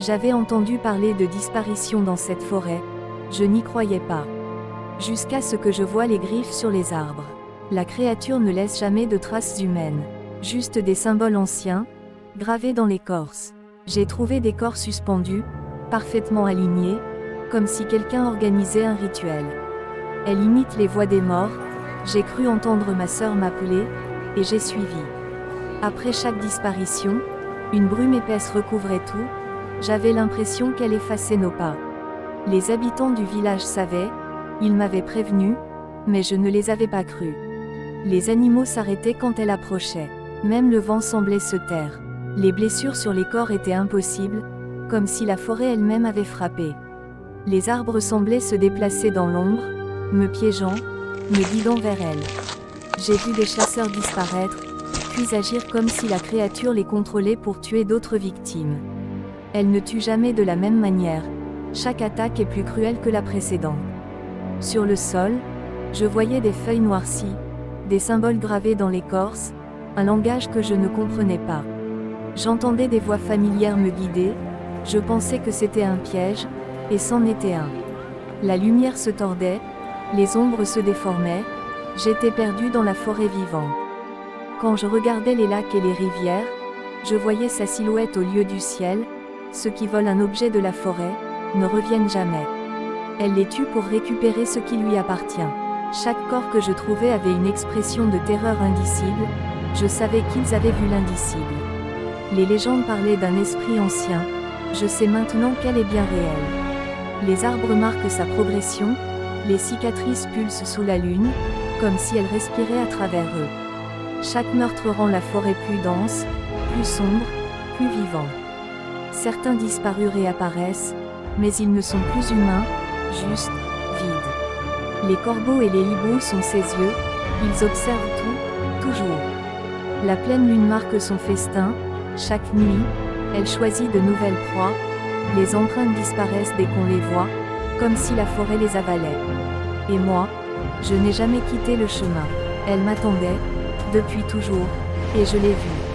J'avais entendu parler de disparition dans cette forêt, je n'y croyais pas. Jusqu'à ce que je voie les griffes sur les arbres. La créature ne laisse jamais de traces humaines, juste des symboles anciens, gravés dans l'écorce. J'ai trouvé des corps suspendus, parfaitement alignés, comme si quelqu'un organisait un rituel. Elle imite les voix des morts, j'ai cru entendre ma sœur m'appeler, et j'ai suivi. Après chaque disparition, une brume épaisse recouvrait tout, j'avais l'impression qu'elle effaçait nos pas. Les habitants du village savaient, ils m'avaient prévenu, mais je ne les avais pas crus. Les animaux s'arrêtaient quand elle approchait. Même le vent semblait se taire. Les blessures sur les corps étaient impossibles, comme si la forêt elle-même avait frappé. Les arbres semblaient se déplacer dans l'ombre, me piégeant, me guidant vers elle. J'ai vu des chasseurs disparaître, puis agir comme si la créature les contrôlait pour tuer d'autres victimes. Elle ne tue jamais de la même manière, chaque attaque est plus cruelle que la précédente. Sur le sol, je voyais des feuilles noircies, des symboles gravés dans l'écorce, un langage que je ne comprenais pas. J'entendais des voix familières me guider, je pensais que c'était un piège, et c'en était un. La lumière se tordait, les ombres se déformaient, j'étais perdu dans la forêt vivante. Quand je regardais les lacs et les rivières, je voyais sa silhouette au lieu du ciel, ceux qui volent un objet de la forêt, ne reviennent jamais. Elle les tue pour récupérer ce qui lui appartient. Chaque corps que je trouvais avait une expression de terreur indicible, je savais qu'ils avaient vu l'indicible. Les légendes parlaient d'un esprit ancien, je sais maintenant qu'elle est bien réelle. Les arbres marquent sa progression, les cicatrices pulsent sous la lune, comme si elle respirait à travers eux. Chaque meurtre rend la forêt plus dense, plus sombre, plus vivante. Certains disparus réapparaissent, mais ils ne sont plus humains, juste, vides. Les corbeaux et les hiboux sont ses yeux, ils observent tout, toujours. La pleine lune marque son festin, chaque nuit, elle choisit de nouvelles proies, les empreintes disparaissent dès qu'on les voit, comme si la forêt les avalait. Et moi, je n'ai jamais quitté le chemin. Elle m'attendait, depuis toujours, et je l'ai vue.